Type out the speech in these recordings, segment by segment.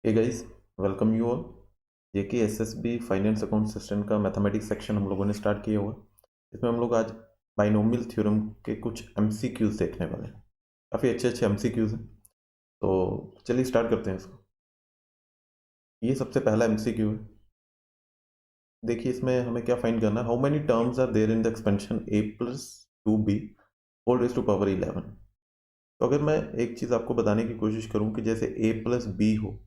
Hey guys, welcome you all. ये कि SSB finance account system का मैथमेटिक्स सेक्शन हम लोगों ने स्टार्ट किया हुआ। इसमें हम लोग आज बाइनोमियल थ्योरम के कुछ एमसीक्यूज देखने वाले हैं। काफ़ी अच्छे अच्छे एमसीक्यूज हैं, तो चलिए स्टार्ट करते हैं इसको। ये सबसे पहला एमसीक्यू है। देखिए इसमें हमें क्या फाइंड करना है। How many terms are there in the expansion a plus two b whole raise to power 11। तो अगर मैं एक चीज़ आपको बताने की कोशिश करूँ कि जैसे ए प्लस बी हो,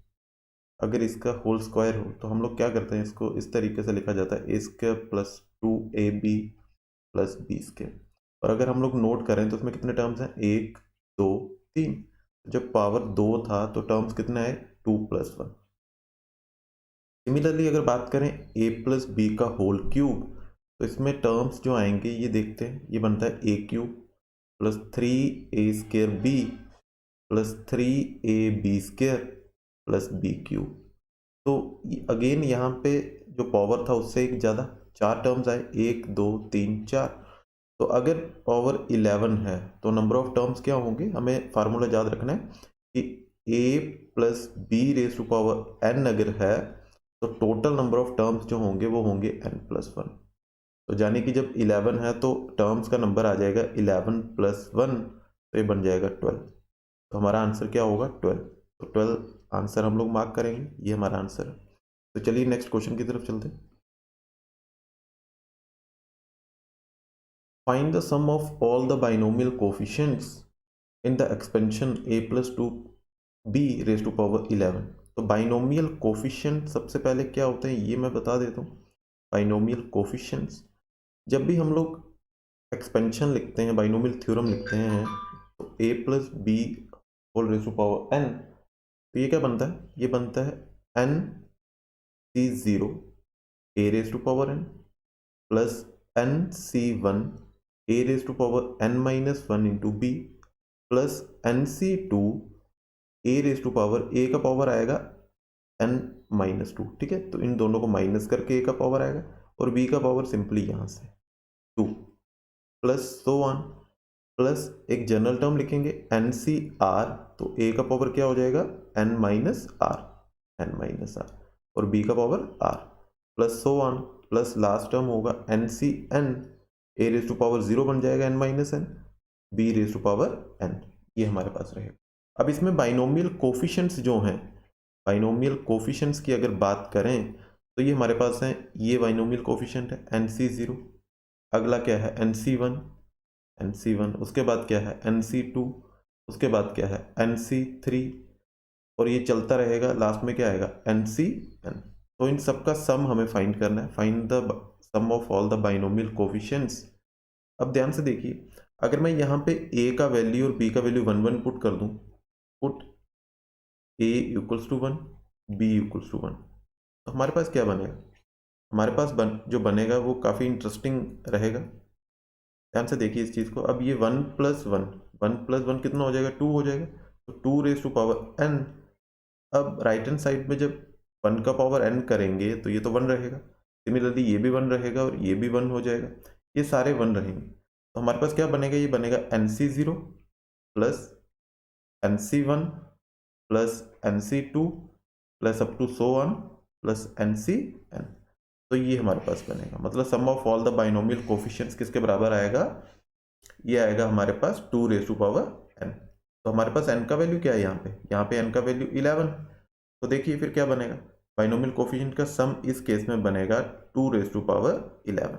अगर इसका होल स्क्वायर हो तो हम लोग क्या करते हैं, इसको इस तरीके से लिखा जाता है A square plus two A B plus B square. और अगर हम लोग नोट करें तो उसमें कितने टर्म्स हैं, एक दो तीन। जब पावर दो था तो टर्म्स कितने आए, टू प्लस वन। सिमिलरली अगर बात करें ए प्लस बी का होल क्यूब, तो इसमें टर्म्स जो आएंगे ये देखते हैं। ये बनता है A cube plus three A square B plus three A B square plus B cube. तो अगेन यहाँ पे जो पावर था उससे एक ज़्यादा, चार टर्म्स आए, एक दो तीन चार। तो अगर पावर 11 है तो नंबर ऑफ टर्म्स क्या होंगे, हमें फार्मूला याद रखना है कि a plus b raise to power n अगर है तो टोटल नंबर ऑफ टर्म्स जो होंगे वो होंगे n प्लस वन। तो जाने कि जब 11 है तो टर्म्स का नंबर आ जाएगा 11 प्लस वन, तो ये बन जाएगा 12। तो हमारा आंसर क्या होगा, 12। तो 12 आंसर हम लोग मार्क करेंगे, ये हमारा आंसर है। तो चलिए नेक्स्ट क्वेश्चन की तरफ चलते हैं। Find the sum of all the binomial coefficients in the expansion a plus two b raise to power 11। तो बाइनोमियल कोफिशिएंट सबसे पहले क्या होते हैं ये मैं बता देता हूँ। बाइनोमियल कोफिशिएंट्स, जब भी हम लोग एक्सपेंशन लिखते हैं, बाइनोमियल थ्योरम लिखते हैं, तो a plus b whole raise to power n, तो ये क्या बनता है, ये बनता है n C zero A raise to power n plus N C one A raise to power n minus one into B plus N C two A raise to power A का power आएगा n minus two. ठीक है, तो इन दोनों को minus करके ए का power आएगा और b का पावर सिंपली यहाँ से two plus so on plus एक जनरल टर्म लिखेंगे एन सी आर, तो a का पावर क्या हो जाएगा, n minus R, n minus R, और b का power r plus so on plus last term होगा N C N, A raise to power zero बन जाएगा n minus N, B raise to power n, ये हमारे पास रहेगा। अब इसमें बाइनोमियल कोफिशिएंट्स जो हैं, बाइनोमियल कोफिशिएंट्स की अगर बात करें तो ये हमारे पास है, ये बाइनोमियल कोफिशिएंट है एन सी ज़ीरो, अगला क्या है एन सी वन, एन सी वन, उसके बाद क्या है एन सी टू, उसके बाद क्या है एन सी थ्री, और ये चलता रहेगा, लास्ट में क्या आएगा एन सी एन। तो इन सब का सम हमें फाइंड करना है, find the sum of all the binomial coefficients. अब ध्यान से देखिए, अगर मैं यहाँ पे a का वैल्यू और b का वैल्यू वन वन पुट कर दूं, put a equals to one, b equals to one, तो हमारे पास क्या बनेगा, हमारे पास जो बनेगा वो काफ़ी इंटरेस्टिंग रहेगा। ध्यान से देखिए इस चीज़ को। अब ये one plus one, one plus one कितना हो जाएगा, टू हो जाएगा, तो two raise to power n। अब राइट हैंड साइड में जब वन का पावर n करेंगे तो ये तो वन रहेगा, सिमिलरली ये भी वन रहेगा और ये भी वन हो जाएगा, ये सारे वन रहेंगे। तो हमारे पास क्या बनेगा, ये बनेगा N C zero plus N C one plus N C two plus up to so on plus N C N. तो ये हमारे पास बनेगा, मतलब sum of all the binomial coefficients किसके बराबर आएगा, ये आएगा हमारे पास two raise to power N. तो हमारे पास एन का वैल्यू क्या है, यहाँ पे एन का वैल्यू 11। तो देखिए फिर क्या बनेगा, बाइनोमियल कोफिशिएंट का सम इस केस में बनेगा two raise to power 11,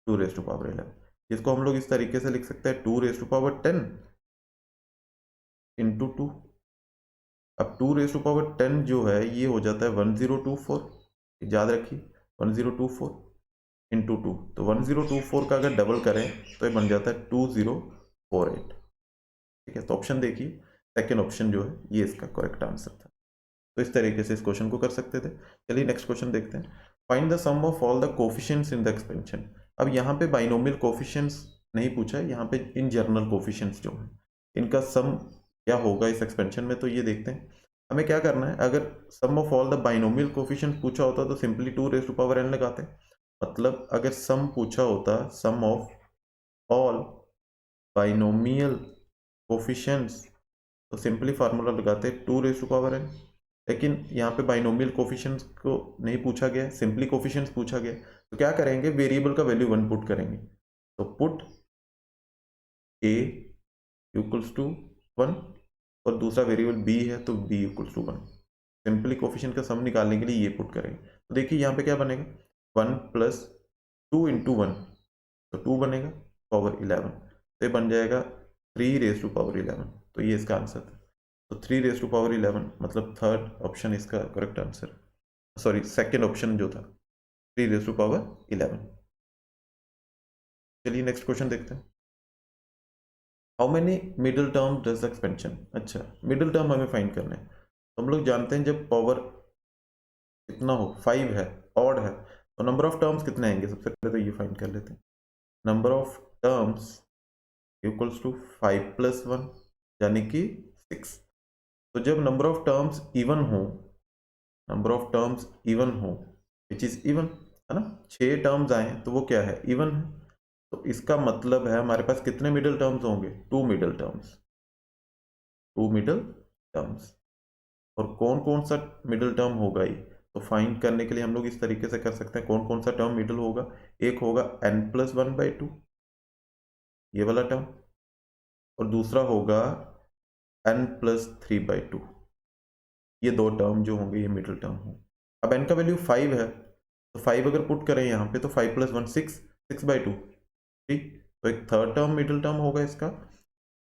two raise to power 11। इसको हम लोग इस तरीके से लिख सकते हैं, two raise to power 10 into two. अब टू रेज टू पावर 10 जो है ये हो जाता है 1024, याद रखिए 1024 इंटू टू, तो 1024 का अगर डबल करें तो ये बन जाता है 2048। ठीक है, तो ऑप्शन देखिए, सेकेंड ऑप्शन जो है ये इसका करेक्ट आंसर था। तो इस तरीके से इस क्वेश्चन को कर सकते थे। चलिए नेक्स्ट क्वेश्चन देखते हैं। Find the sum of all the coefficients in the expansion. अब यहाँ पे बाइनोमियल कोफिशिएंट्स नहीं पूछा है, यहाँ पे इन जनरल कोफिशिएंट्स जो हैं इनका सम क्या होगा इस एक्सपेंशन में, तो ये देखते हैं। हमें क्या करना है, अगर sum of all the binomial coefficients पूछा होता तो simply two raise to power n लगाते। मतलब अगर सम पूछा होता, sum of all binomial coefficients, तो सिंपली फार्मूला लगाते two raise to power n। लेकिन यहाँ पे बाइनोमियल कोफिशिएंट्स को नहीं पूछा गया, सिंपली कोफिशिएंट्स पूछा गया। तो क्या करेंगे, वेरिएबल का वैल्यू 1 पुट करेंगे। तो पुट a इक्वल्स टू 1 और दूसरा वेरिएबल b है तो b equals to 1। Simply coefficient का सम निकालने के लिए ये पुट करेंगे। तो देखिए यहाँ पे क्या बनेगा, 1 प्लस 2 इंटू 1 तो 2 बनेगा पावर 11, तो ये बन जाएगा 3 रेज टू पावर 11। तो ये इसका आंसर था। तो 3 रेज टू पावर 11 मतलब थर्ड ऑप्शन इसका correct answer, sorry second option जो था 3 रेज टू पावर 11। चलिए नेक्स्ट क्वेश्चन देखते हैं। How many middle term does expansion. अच्छा, मिडिल टर्म हमें फाइंड करना है। तो हम लोग जानते हैं जब पावर कितना हो, 5 है, ऑड है, तो नंबर ऑफ टर्म्स कितने आएंगे। सबसे पहले तो ये फाइंड कर लेते हैं। Number of terms equals to 5 plus 1 यानी कि 6। तो जब नंबर ऑफ टर्म्स इवन हो, नंबर ऑफ टर्म्स इवन हो विच इज इवन, है ना, 6 टर्म्स आए तो वो क्या है, इवन है। तो इसका मतलब है हमारे पास कितने मिडिल टर्म्स होंगे, 2 मिडिल टर्म्स, 2 मिडिल टर्म्स। और कौन कौन सा मिडिल टर्म होगा ये, तो फाइंड करने के लिए हम लोग इस तरीके से कर सकते हैं। कौन कौन सा टर्म मिडिल होगा, एक होगा n+1/2 ये वाला टर्म, और दूसरा होगा n+3/2। ये दो टर्म जो होंगे ये मिडिल टर्म होंगे। अब n का वैल्यू 5 है तो 5 अगर पुट करें यहाँ पे तो 5 + 1 6, 6/2 ठीक। तो एक थर्ड टर्म मिडिल टर्म होगा इसका,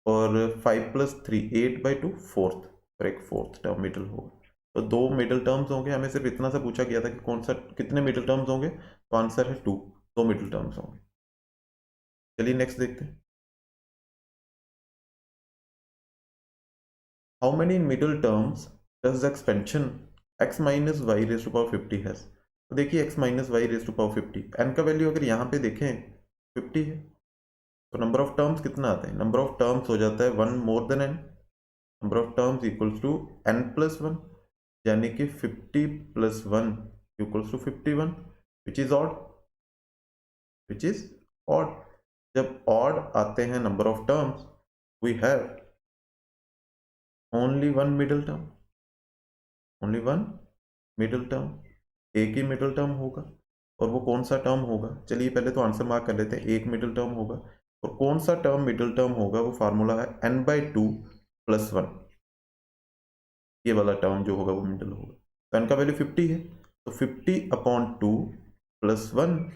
और 5 + 3 8/2 फोर्थ, और एक फोर्थ टर्म मिडिल होगा। तो 2 मिडिल टर्म्स होंगे। हमें सिर्फ इतना सा पूछा गया था कि कौन सा कितने मिडिल टर्म्स होंगे, तो आंसर है 2, 2 मिडिल टर्म्स होंगे। चलिए नेक्स्ट देखते हैं। How many middle terms does expansion x minus y raise to power 50 है। तो देखिए x minus y raise to power 50, n का वैल्यू अगर यहाँ पे देखें 50 है, तो नंबर ऑफ टर्म्स कितना आता है, नंबर ऑफ टर्म्स हो जाता है 1 more than n, number of terms equals to n+1 यानी कि 50 + 1 equals to 51 which is odd, which is odd. जब ऑड आते हैं number of terms we have only one middle term, only one middle term, एक ही middle term होगा। और वो कौन सा टर्म होगा, चलिए पहले तो आंसर मार्क कर लेते हैं। एक मिडिल टर्म होगा, और कौन सा टर्म मिडिल टर्म होगा, वो फार्मूला है n/2 + 1। ये वाला टर्म जो होगा वो मिडिल होगा। तो n का वैल्यू 50 है, तो 50/2 + 1,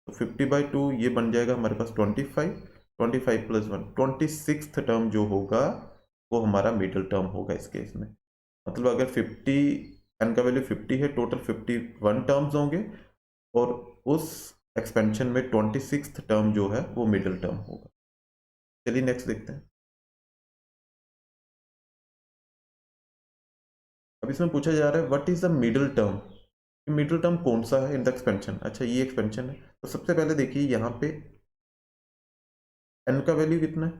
तो 50/2 ये बन जाएगा हमारे पास 25, 25 + 1 26th टर्म जो होगा वो हमारा मिडिल टर्म होगा इस केस में। मतलब अगर 50, n का वैल्यू 50 है, टोटल 51 टर्म्स होंगे, और उस एक्सपेंशन में 26th टर्म जो है वो मिडिल टर्म होगा। चलिए नेक्स्ट देखते हैं। अब इसमें पूछा जा रहा है what is the middle term, middle term कौन सा है इन द एक्सपेंशन। अच्छा, ये एक्सपेंशन है, तो सबसे पहले देखिए यहाँ पे n का वैल्यू कितना है,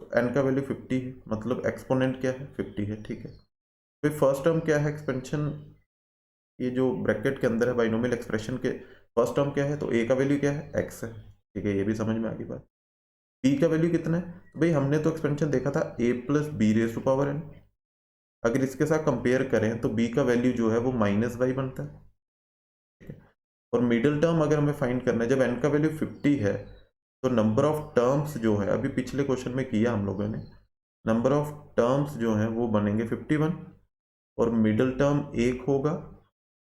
तो n का वैल्यू 50 है, मतलब एक्सपोनेंट क्या है, 50 है, ठीक है। फिर फर्स्ट टर्म क्या है एक्सपेंशन, ये जो ब्रैकेट के अंदर है बाइनोमियल एक्सप्रेशन के, फर्स्ट टर्म क्या है, तो a का वैल्यू क्या है, x है, ठीक है, ये भी समझ में आ गई बात। b का वैल्यू कितना है, तो भाई हमने तो एक्सपेंशन देखा था a + b raise to power n। अगर इसके साथ कंपेयर करें तो b का वैल्यू जो है वो -y बनता है, ठीक है। और मिडिल टर्म अगर हमें फाइंड करना है, जब n का वैल्यू 50 है तो नंबर ऑफ टर्म्स जो है, अभी पिछले क्वेश्चन में किया हम लोगों ने, नंबर ऑफ टर्म्स जो हैं वो बनेंगे 51, और मिडिल टर्म एक होगा,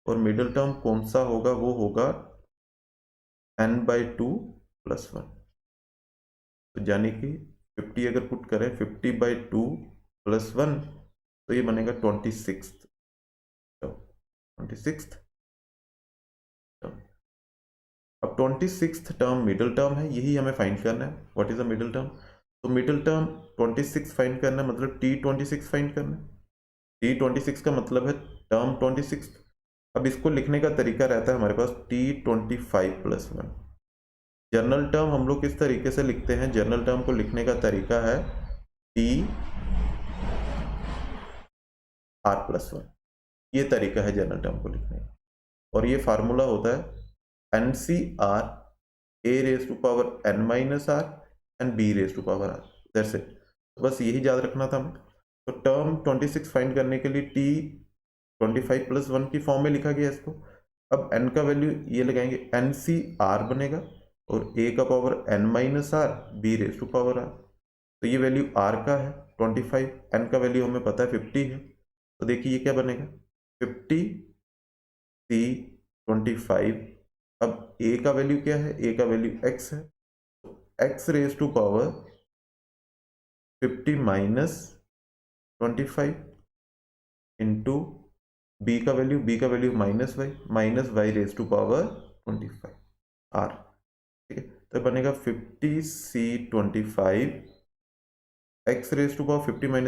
और मिडिल टर्म कौन सा होगा, वो होगा n/2 + 1। तो यानी कि 50 अगर पुट करें 50/2 + 1 तो ये बनेगा 26th टर्म, 26th टर्म। अब 26th टर्म मिडिल टर्म है, यही हमें फाइंड करना है, what is the middle term. तो मिडिल टर्म 26 फाइंड करना है, मतलब T26 फाइंड करना है। T26 का मतलब है टर्म 26। अब इसको लिखने का तरीका रहता है हमारे पास T25 + 1। जनरल टर्म हम लोग किस तरीके से लिखते हैं, जनरल टर्म को लिखने का तरीका है TR+1, ये तरीका है जनरल टर्म को लिखने का। और ये फार्मूला होता है NCR a⁻n - r and b⁻r, that's it. तो बस यही याद रखना था हमें। तो टर्म 26 फाइंड करने के लिए टी 25 + 1 की फॉर्म में लिखा गया इसको। अब n का वैल्यू ये लगाएंगे, एन सी आर बनेगा और a का पावर n - r b⁻r। तो ये वैल्यू r का है 25, n का वैल्यू हमें पता है 50 है। तो देखिए ये क्या बनेगा 50 c 25। अब a का वैल्यू क्या है, a का वैल्यू x है, तो x⁻⁻ 50 - 25 इंटू b का वैल्यू -y/25 r। ठीक है, तो बनेगा 50c25 x⁻50 -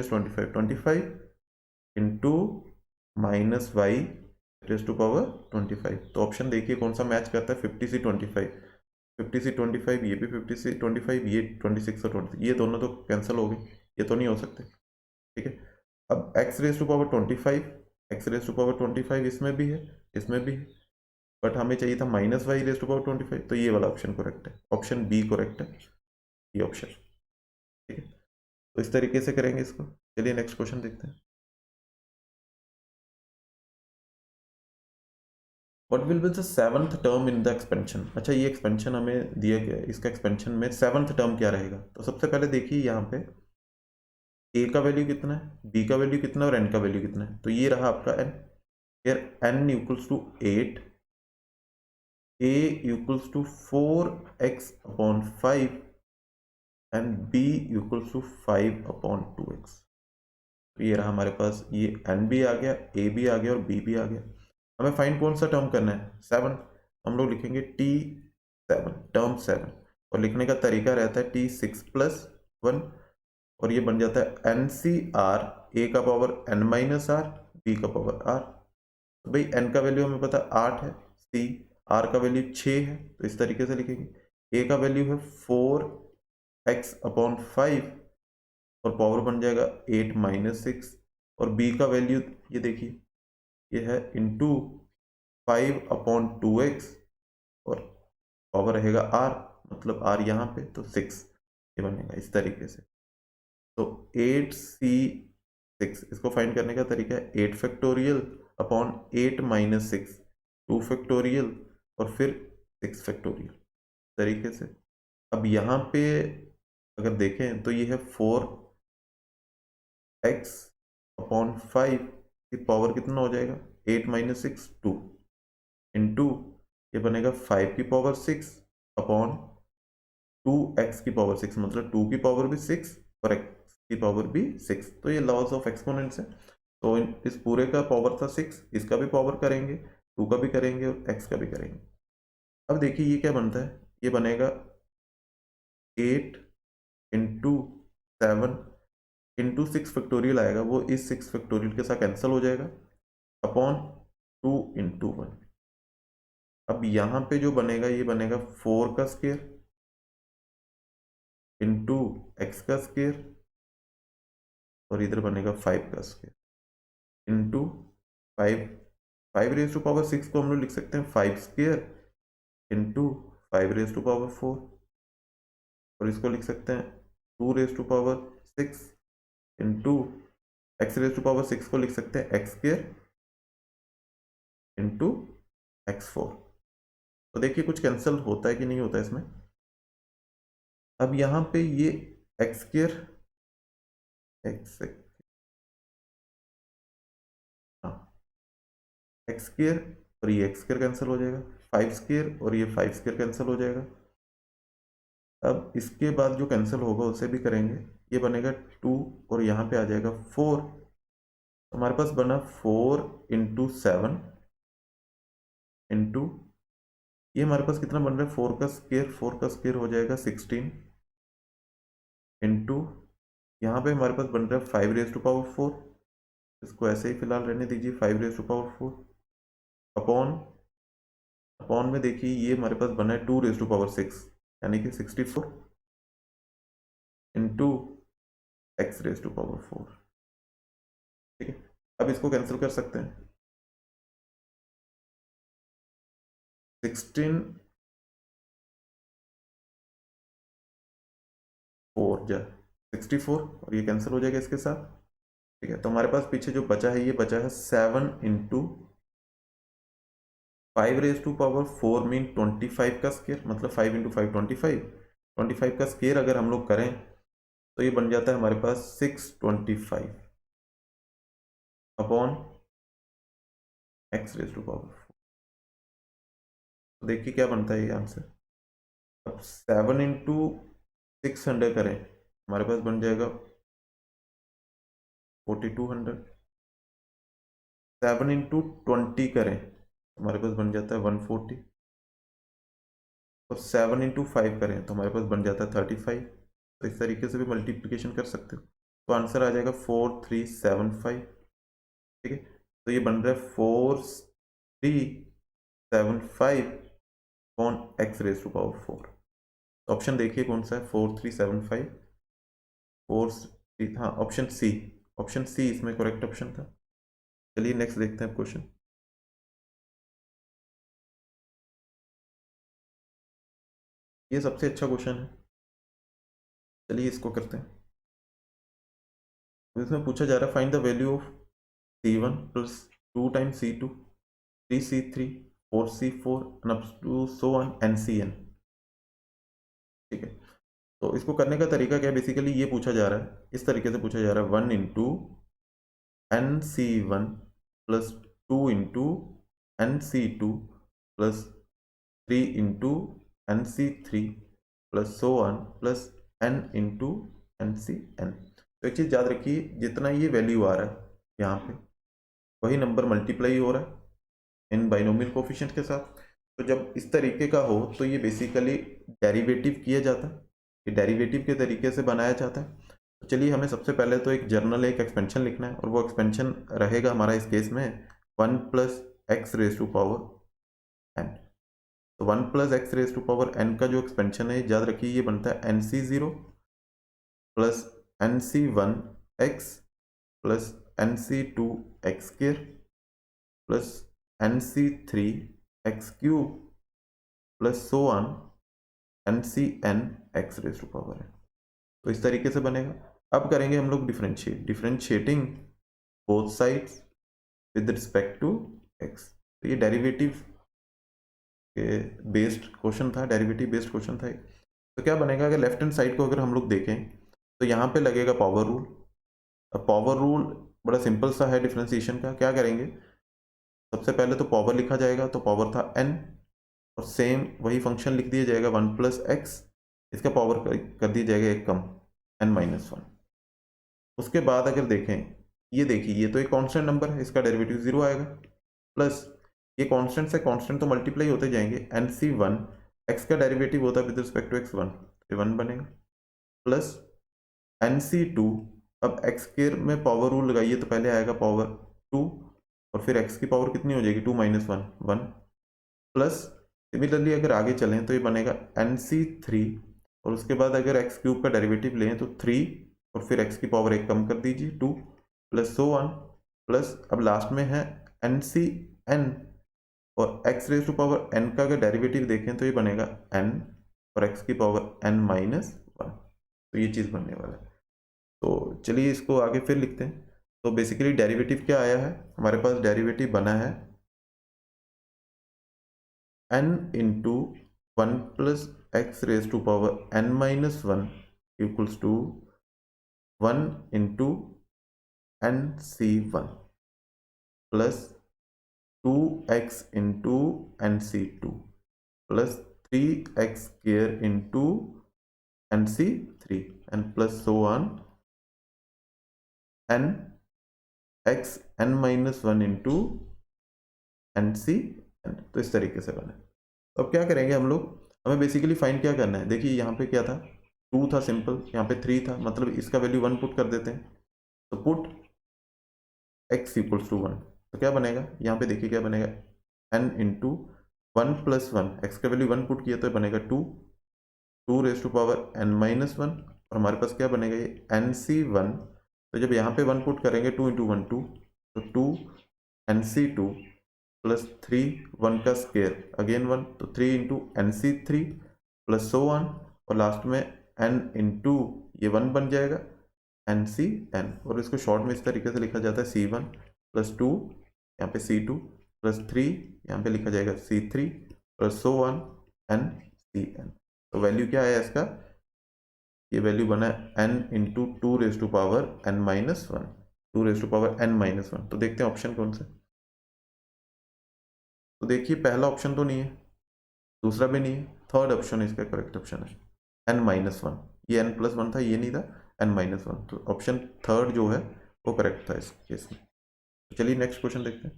25 25 इंटू -y⁻25। तो ऑप्शन देखिए कौन सा मैच करता है, 50c25। 50c25 ये भी 50c25, ये 26 और 26, ये दोनों तो कैंसिल हो गए, ये तो नहीं हो सकते। ठीक है, अब x⁻25 इसमें भी है, इसमें भी है, बट हमें चाहिए था -y⁻25, तो ये वाला ऑप्शन करेक्ट है, ऑप्शन बी करेक्ट है, ये ऑप्शन। ठीक है, तो इस तरीके से करेंगे इसको। चलिए नेक्स्ट क्वेश्चन देखते हैं। What will be the 7th term in the expansion. अच्छा, ये एक्सपेंशन हमें दिया गया है, इसका एक्सपेंशन में 7th टर्म क्या रहेगा। तो सबसे पहले देखिए यहाँ पे a का वैल्यू कितना है, b का वैल्यू कितना है और n का वैल्यू कितना है। तो ये रहा आपका n, here n = 8, a = 4x/5 and b = 5/2x। तो ये रहा हमारे पास, ये n भी आ गया, a भी आ गया और b भी आ गया। हमें फाइंड कौन सा टर्म करना है, 7। हम लोग लिखेंगे t7, टर्म 7, और लिखने का तरीका रहता है t6 + 1, और ये बन जाता है NCR, a का पावर n - r, b का पावर r। तो भाई n का वैल्यू हमें पता है 8 है, c r का वैल्यू 6 है, तो इस तरीके से लिखेंगे। a का वैल्यू है 4x/5 और पावर बन जाएगा 8 - 6, और b का वैल्यू ये देखिए ये है इंटू 5/2x और पावर रहेगा r, मतलब r यहाँ पे, तो 6, ये बनेगा इस तरीके से। तो 8c6, इसको फाइंड करने का तरीका है 8 फैक्टोरियल अपॉन 8 - 6, 2 फैक्टोरियल और फिर 6 फैक्टोरियल तरीके से। अब यहाँ पे अगर देखें तो ये है 4x/5 की पावर कितना हो जाएगा, 8 - 6 2 इंटू ये बनेगा 5 की पावर 6 अपॉन 2x की पावर 6, मतलब 2 की पावर भी 6 और x की पावर भी 6। तो ये लॉज ऑफ एक्सपोनेंट्स है। तो इस पूरे का पावर था 6, इसका भी पावर करेंगे, 2 का भी करेंगे और x का भी करेंगे। अब देखिए ये क्या बनता है, ये बनेगा 8 इंटू 7 इंटू 6 फैक्टोरियल आएगा, वो इस 6 फैक्टोरियल के साथ कैंसिल हो जाएगा, अपॉन 2 इंटू 1। अब यहाँ पे जो बनेगा ये बनेगा 4 का स्क्वायर इंटू एक्स का स्क्वायर और इधर बनेगा 5 का स्क्वायर इंटू 5। 5⁻6 को हम लोग लिख सकते हैं 5 स्क्वायर इंटू 5⁻4, और इसको लिख सकते हैं 2⁻6 इंटू x⁻6 को लिख सकते हैं x स्क्वायर इंटू x4। तो देखिए कुछ कैंसिल होता है कि नहीं होता है इसमें। अब यहाँ पे ये x स्क्वायर, हाँ एक्स स्क्वायर और ये एक्स स्क्वायर कैंसिल हो जाएगा, 5 स्क्वायर और ये 5 स्क्वायर कैंसिल हो जाएगा। अब इसके बाद जो कैंसिल होगा उसे भी करेंगे, ये बनेगा 2 और यहाँ पे आ जाएगा 4। तो हमारे पास बना 4 इंटू 7 इंटू ये हमारे पास कितना बन रहा है 4 का स्क्वायर, 4 का स्क्वायर हो जाएगा 16 इंटू यहाँ पे हमारे पास बन रहा है 5⁻4, इसको ऐसे ही फिलहाल रहने दीजिए 5⁻4 अपॉन अपॉन में देखिए ये हमारे पास बना है 2⁻6 यानी कि 64 इंटू x⁻4। ठीक है, अब इसको कैंसिल कर सकते हैं, 16 4 जा 64 और ये कैंसिल हो जाएगा इसके साथ, ठीक है, तो हमारे पास पीछे जो बचा है ये बचा है 7 इंटू 5⁻⁴ मीन 25 का स्केयर, मतलब 5 इंटू 5 25 का स्केयर अगर हम लोग करें तो ये बन जाता है हमारे पास 625 अपॉन x⁴। तो देखिए क्या बनता है ये आंसर। अब 7 इंटू 600 करें हमारे पास बन जाएगा 4200। 7 इंटू 20 करें हमारे पास बन जाता है 140। और 7 इंटू 5 करें तो हमारे पास बन जाता है 35। तो इस तरीके से भी मल्टीप्लिकेशन कर सकते हो, तो आंसर आ जाएगा 4375। ठीक है, तो ये बन रहा है 4375 अपॉन x⁴। ऑप्शन देखिए कौन सा है, 4375 4। हाँ, ऑप्शन सी इसमें करेक्ट ऑप्शन था। चलिए नेक्स्ट देखते हैं क्वेश्चन। ये सबसे अच्छा क्वेश्चन है, चलिए इसको करते हैं। इसमें पूछा जा रहा है find the value of C1 plus 2 times C2 3C3 4C4 and up to so on NCN। ठीक है, तो इसको करने का तरीका क्या है, बेसिकली ये पूछा जा रहा है, इस तरीके से पूछा जा रहा है 1 into NC1 plus 2 into NC2 plus 3 into NC3 plus so on plus N into NCN। तो एक चीज़ याद रखिए, जितना ये वैल्यू आ रहा है यहाँ पे वही नंबर मल्टीप्लाई हो रहा है इन बाइनोमियल कोफिशिएंट के साथ। तो जब इस तरीके का हो तो ये बेसिकली डेरिवेटिव किया जाता है, ये डेरिवेटिव के तरीके से बनाया जाता है। तो चलिए हमें सबसे पहले तो एक जर्नल एक एक्सपेंशन लिखना है, और वो एक्सपेंशन रहेगा हमारा इस केस में 1 प्लस x⁴n। तो 1 प्लस x⁴n का जो एक्सपेंशन है याद रखिए ये बनता है NC0 plus NC1 x plus NC2 x² plus NC3 x³ plus so on NCN x⁴n। तो इस तरीके से बनेगा। अब करेंगे हम लोग differentiating both sides with respect to x। तो ये डेरिवेटिव के बेस्ड क्वेश्चन था, डेरिवेटिव बेस्ड क्वेश्चन था। तो क्या बनेगा, अगर लेफ्ट हैंड साइड को अगर हम लोग देखें तो यहाँ पे लगेगा पावर रूल। अब पावर रूल बड़ा सिंपल सा है डिफरेंशिएशन का। क्या करेंगे, सबसे पहले तो पावर लिखा जाएगा, तो पावर था n, और सेम वही फंक्शन लिख दिया जाएगा 1 प्लस एक्स, इसका पावर कर दिया जाएगा एक कम n-1। उसके बाद अगर देखें, ये देखिए ये तो एक कांस्टेंट नंबर है, इसका डेरिवेटिव 0 आएगा, प्लस ये कांस्टेंट से कांस्टेंट तो मल्टीप्लाई होते जाएंगे, NC1 x का डेरिवेटिव होता है विद रिस्पेक्ट टू x1, तो 1 बनेगा, प्लस NC2, अब x के में पावर रूल लगाइए तो पहले आएगा पावर 2, और फिर x की पावर कितनी हो जाएगी 2 - 1 1, प्लस सिमिलरली अगर आगे चलें तो ये बनेगा NC3, और उसके बाद अगर x³ का डेरिवेटिव लें तो 3, और फिर x की पावर 1 कम कर दीजिए 2, प्लस सो ऑन, प्लस अब लास्ट में है NCN, और x⁴n का अगर डेरिवेटिव देखें तो ये बनेगा n, और x की पावर n-1। तो ये चीज़ बनने वाला है। तो चलिए इसको आगे फिर लिखते हैं। तो बेसिकली डेरिवेटिव क्या आया है, हमारे पास डेरिवेटिव बना है n into 1 plus x⁴n-1 equals to 1 into NC1 plus 2x into NC2 plus 3x² into NC3 and plus so on n x n-1 into NCN। तो इस तरीके से बने। तो अब क्या करेंगे हम लोग, हमें बेसिकली फाइंड क्या करना है, देखिए यहाँ पे क्या था 2 था सिंपल, यहाँ पे 3 था, मतलब इसका वैल्यू 1 पुट कर देते हैं। तो पुट x इक्वल्स टू 1, तो क्या बनेगा, यहाँ पे देखिए क्या बनेगा, n इंटू 1 प्लस 1, x का वैल्यू 1 पुट किया तो बनेगा 2 n-1, और हमारे पास क्या बनेगा ये NC1। तो जब यहाँ पे 1 पुट करेंगे 2 इंटू 1 2, तो 2 NC2 प्लस 3 1 का स्क्वायर अगेन 1, तो 3 into NC3 plus so on, और लास्ट में n इंटू ये 1 बन जाएगा एन सी एन, और इसको शॉर्ट में इस तरीके से लिखा जाता है C1 प्लस 2, यहाँ पे C2 प्लस 3, यहाँ पे लिखा जाएगा C3 plus so on n C N. तो वैल्यू क्या है इसका, ये वैल्यू बना है n into two raise to power n minus one, two raise to power n minus one. तो देखते हैं ऑप्शन कौन सा। तो देखिए पहला ऑप्शन तो नहीं है, दूसरा भी नहीं है, थर्ड ऑप्शन इसका करेक्ट ऑप्शन है n माइनस वन। ये n प्लस वन था, ये नहीं था, n माइनस वन। तो ऑप्शन थर्ड जो है वो करेक्ट था इस केस में। तो चलिए नेक्स्ट क्वेश्चन देखते हैं।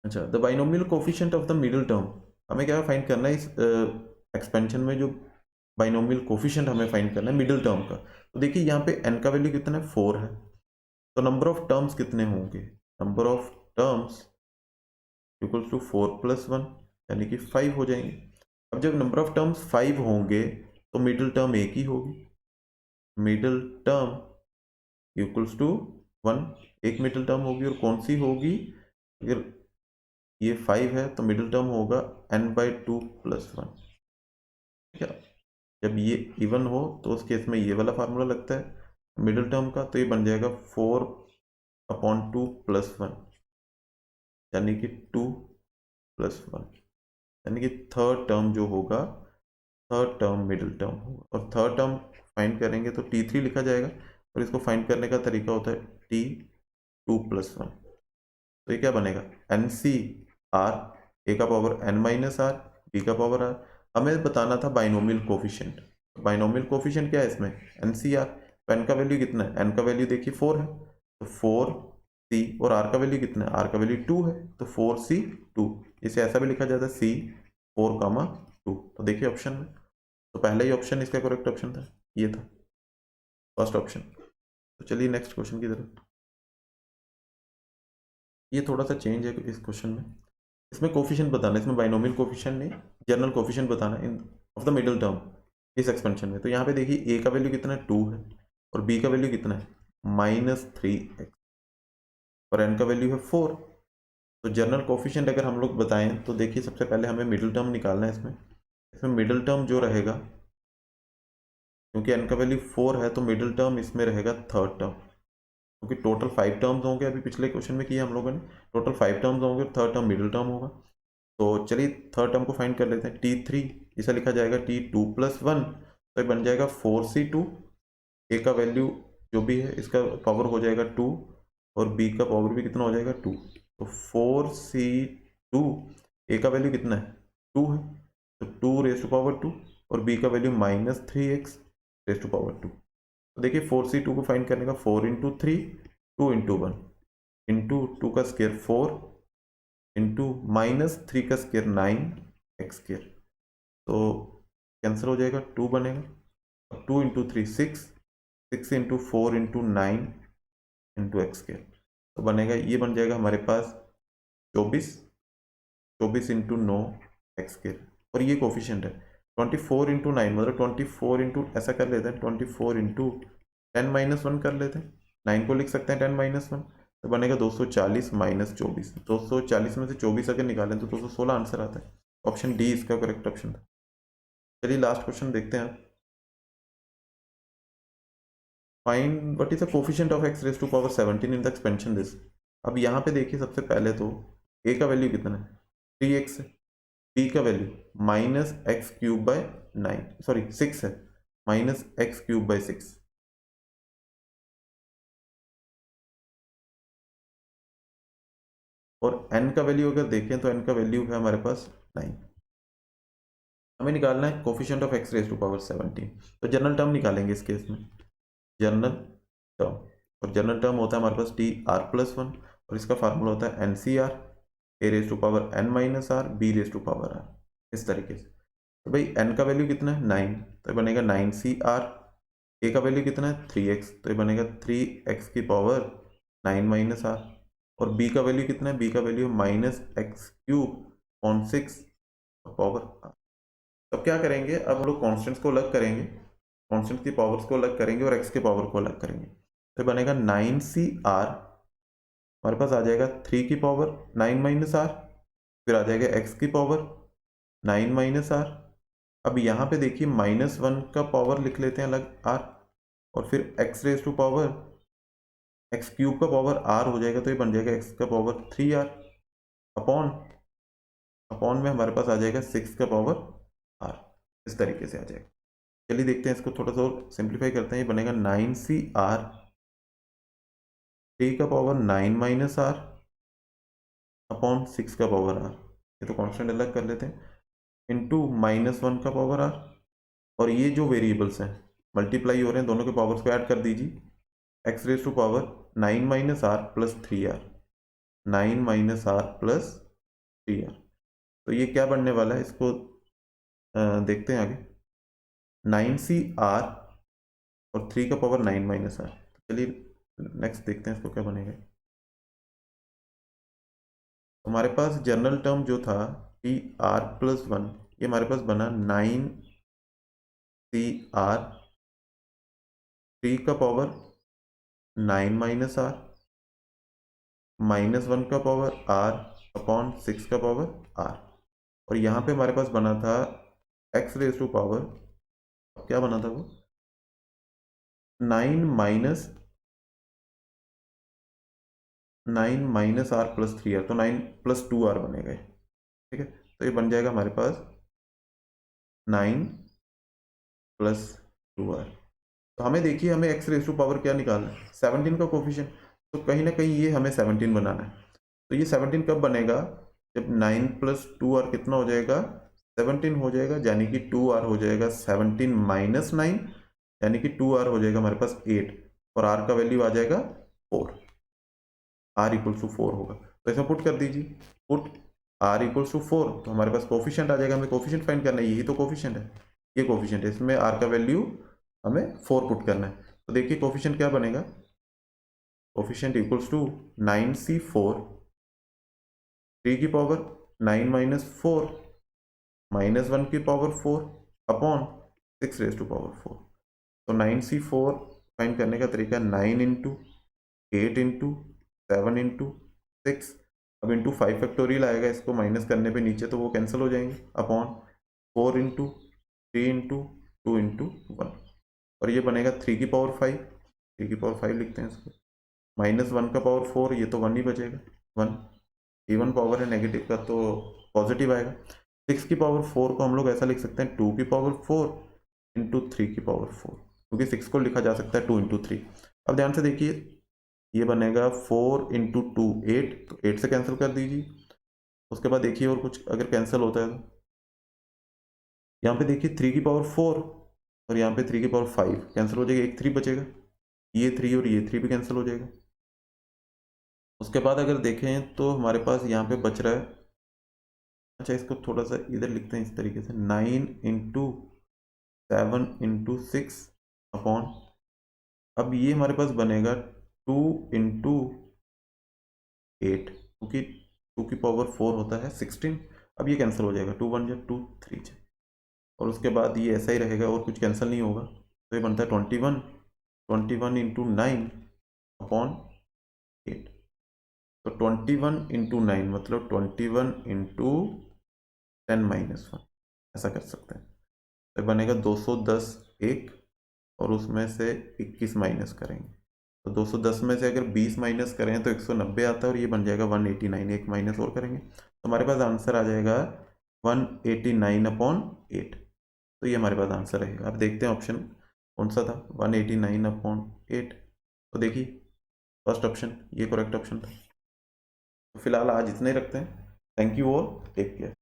अच्छा, the binomial coefficient of the middle term, हमें क्या फाइंड करना है इस एक्सपेंशन में, जो बाइनोमियल कोफिशिएंट हमें फाइंड करना है मिडिल टर्म का। तो देखिए यहाँ पे n का वैल्यू कितना है, 4 है, तो नंबर ऑफ टर्म्स कितने होंगे, number of terms equals to 4 plus one, यानी कि 5 हो जाएंगे। अब जब नंबर ऑफ टर्म्स 5 होंगे तो मिडिल टर्म एक ही होगी, मिडिल टर्म इक्वल्स टू 1, एक मिडिल टर्म होगी, और कौन सी होगी, अगर ये 5 है तो मिडिल टर्म होगा n/2 प्लस वन। ठीक है, जब ये इवन हो तो उस केस में ये वाला फार्मूला लगता है मिडिल टर्म का, तो ये बन जाएगा 4/2 प्लस वन, यानी कि 2 प्लस वन, यानी कि थर्ड टर्म जो होगा, थर्ड टर्म मिडिल टर्म होगा। और थर्ड टर्म फाइंड करेंगे तो T3 लिखा जाएगा, और इसको फाइंड करने का तरीका होता है T2 प्लस वन। तो ये क्या बनेगा, NCR, ए का power n minus r, b का पावर r। हमें बताना था बाइनोमियल कोफिशिएंट, बाइनोमियल कोफिशिएंट क्या है इसमें, NCR। तो n का वैल्यू कितना है, n का वैल्यू देखिए 4 है, तो 4C, और r का वैल्यू कितना है, r का वैल्यू 2 है, तो 4C2। इसे ऐसा भी लिखा जाता है C4,2। तो देखिए ऑप्शन में, तो पहला ही ऑप्शन इसका करेक्ट ऑप्शन था, ये था फर्स्ट ऑप्शन। तो चलिए नेक्स्ट क्वेश्चन की तरफ। ये थोड़ा सा चेंज है इस क्वेश्चन में, इसमें कोफिशिएंट बताना है, इसमें बाइनोमियल कोफिशिएंट नहीं, जनरल कोफिशिएंट बताना इन ऑफ द मिडिल टर्म इस एक्सपेंशन में। तो यहाँ पे देखिए a का वैल्यू कितना है, 2 है, और b का वैल्यू कितना है, -3x, और n का वैल्यू है 4। तो जनरल कोफिशिएंट अगर हम लोग बताएं तो देखिए सबसे पहले हमें मिडिल टर्म निकालना है इसमें। इसमें मिडिल टर्म जो रहेगा, क्योंकि n का वैल्यू 4 है तो मिडिल टर्म इसमें रहेगा थर्ड टर्म, क्योंकि टोटल 5 टर्म्स होंगे, अभी पिछले क्वेश्चन में किया हम लोगों ने, टोटल 5 टर्म्स होंगे, थर्ड टर्म मिडिल टर्म होगा। तो चलिए थर्ड टर्म को फाइंड कर लेते हैं, T3, इसे लिखा जाएगा T2 प्लस वन, तो ये बन जाएगा 4C2। ए का वैल्यू जो भी है इसका पावर हो जाएगा 2, और बी का पावर भी कितना हो जाएगा 2, तो 4C2। ए का वैल्यू कितना है, 2 है, तो 2 रेज टू पावर 2, और बी का value -3x raise to power 2। तो देखिए 4C2 को फाइंड करने का 4 इंटू 3, 2 इंटू 1, इंटू 2 का स्क्वायर 4, इंटू -3 का स्क्वायर 9x स्क्वायर, तो कैंसिल हो जाएगा, 2 बनेगा, और 2 into 3 6, 6 into 4 into 9 into x square, तो बनेगा, ये बन जाएगा हमारे पास 24, 24 इंटू 9 एक्स स्क्वायर, और ये कोफिशिएंट है 24 इंटू 9, मतलब 24 इंटू, ऐसा कर लेते हैं 24 इंटू 10 माइनस वन कर लेते हैं, 9 को लिख सकते हैं 10 माइनस वन, तो बनेगा 240 माइनस 24, 240 में से 24 अगर निकालें तो 216 आंसर आता है। ऑप्शन डी इसका करेक्ट ऑप्शन था। चलिए लास्ट क्वेश्चन देखते हैं, find what is the coefficient of x raise to power 17 in the expansion this. अब यहाँ पे देखिए सबसे पहले तो a का वैल्यू कितना है, 3x है, b का वैल्यू -x³/9, सॉरी 6 है, -x³/6, और n का वैल्यू अगर देखें तो n का वैल्यू है हमारे पास 9। हमें निकालना है coefficient of x raise to power 17। तो जनरल टर्म निकालेंगे इस केस में, जनरल टर्म, और जनरल टर्म होता है हमारे पास TR प्लस वन, और इसका फार्मूला होता है NCR, a raise to power n minus r, b raise to power r, इस तरीके से। तो भाई n का वैल्यू कितना है, 9, तो ये बनेगा 9CR, a का वैल्यू कितना है 3x, तो ये बनेगा 3x की पावर 9 माइनस आर, और b का वैल्यू कितना है, b का वैल्यू -x³ पावर r। अब क्या करेंगे, अब हम लोग कॉन्स्टेंट्स को अलग करेंगे, कॉन्स्टेंट की पावर्स को अलग करेंगे, और x के पावर को अलग करेंगे, तो बनेगा 9CR, हमारे पास आ जाएगा 3 की पावर 9 माइनस आर, फिर आ जाएगा x की पावर 9 माइनस आर, अब यहाँ पे देखिए -1 का पावर लिख लेते हैं अलग r, और फिर x raise to power x cube का पावर r हो जाएगा, तो ये बन जाएगा x का पावर 3r अपॉन अपॉन में हमारे पास आ जाएगा 6 का पावर r। इस तरीके से आ जाएगा। चलिए देखते हैं इसको थोड़ा सा और सिंप्लीफाई करते हैं। ये बनेगा 9cr 3 का पावर 9 माइनस r अपॉन 6 का पावर r, ये तो कांस्टेंट अलग कर लेते हैं, इंटू -1 का पावर r, और ये जो वेरिएबल्स हैं मल्टीप्लाई हो रहे हैं, दोनों के पावर्स को ऐड कर दीजिए, x raise to power 9 minus r plus 3r, 9 minus r plus 3r। तो ये क्या बनने वाला है, इसको देखते हैं आगे। 9cr और 3 का पावर 9 माइनस r। चलिए नेक्स्ट देखते हैं इसको क्या बनेगा। हमारे पास जनरल टर्म जो था r प्लस 1, ये हमारे पास बना 9cr 3 का पावर 9 माइनस r -1 का पावर r अपॉन 6 का पावर r, और यहाँ पे हमारे पास बना था x रेज टू पावर, क्या बना था वो 9 माइनस r प्लस 3r, तो 9 प्लस 2r बनेगा, ठीक है। तो ये बन जाएगा हमारे पास 9 प्लस 2r। तो हमें देखिए, हमें x रेज टू पावर क्या निकालना है, 17 का कोफिशिएंट, तो कहीं ना कहीं ये हमें 17 बनाना है। तो ये 17 कब बनेगा, जब 9 प्लस 2r कितना हो जाएगा 17 हो जाएगा, यानी कि 2r हो जाएगा 17 माइनस 9, यानी कि 2r हो जाएगा हमारे पास 8, और r का वैल्यू आ जाएगा 4, r इक्वल्स टू 4 होगा। तो इसमें पुट कर दीजिए, पुट r इक्वल्स टू 4, तो हमारे पास कोफिशिएंट आ जाएगा। हमें कोफिशिएंट फाइंड करना है, यही तो कोफिशिएंट है, ये कोफिशिएंट है, इसमें r का वैल्यू हमें 4 पुट करना है। तो देखिए कोफिशिएंट क्या बनेगा, कोफिशिएंट इक्वल्स टू 9c4 3 की पावर 9 माइनस 4 -1 की power 4 upon 6 raise to power 4। तो 9c4 फाइंड करने का तरीका 9 इंटू 8 इंटू 7 इंटू 6, अब इंटू 5 फैक्टोरियल आएगा, इसको माइनस करने पे नीचे तो वो कैंसिल हो जाएंगे, अपॉन 4 इंटू 3 इंटू 2 इंटू 1, और ये बनेगा 3 की पावर 5, 3 की पावर 5 लिखते हैं इसको, -1 का पावर 4, ये तो 1 ही बचेगा, 1 इवन पावर है, नेगेटिव का तो पॉजिटिव आएगा। 6 की पावर 4 को हम लोग ऐसा लिख सकते हैं 2 की पावर 4 इंटू 3 की पावर 4, क्योंकि 6 को लिखा जा सकता है 2 इंटू 3। अब ध्यान से देखिए, ये बनेगा 4 इंटू 2 8, तो 8 से कैंसिल कर दीजिए। उसके बाद देखिए और कुछ अगर कैंसिल होता है तो यहाँ पे देखिए 3 की पावर 4 और यहाँ पे 3 की पावर 5 कैंसिल हो जाएगा, एक 3 बचेगा, ये 3 और ये 3 भी कैंसिल हो जाएगा। उसके बाद अगर देखें तो हमारे पास यहाँ पे बच रहा है, अच्छा इसको थोड़ा सा इधर लिखते हैं इस तरीके से, 9 इंटू 7 इंटू 6 अपॉन, अब ये हमारे पास बनेगा 2 इंटू 8, क्योंकि 2 की पावर 4 होता है 16, अब ये कैंसिल हो जाएगा, 2 1 जा 2 3 जा, और उसके बाद ये ऐसा ही रहेगा और कुछ कैंसिल नहीं होगा, तो ये बनता है 21 इंटू 9 अपॉन 8। तो 21 इंटू 9 मतलब 21 इंटू 10 माइनस 1, ऐसा कर सकते हैं। तो बनेगा 210 एक, और उसमें से 21 माइनस करेंगे, तो 210 में से अगर 20 माइनस करें तो 190 आता है, और ये बन जाएगा 189, एक माइनस और करेंगे तो हमारे पास आंसर आ जाएगा 189 अपॉन 8। तो ये हमारे पास आंसर रहेगा। अब देखते हैं ऑप्शन कौन सा था, 189 अपॉन 8, तो देखिए फर्स्ट ऑप्शन ये करेक्ट ऑप्शन था। तो फिलहाल आज इतना ही रखते हैं। Thank you all, take care.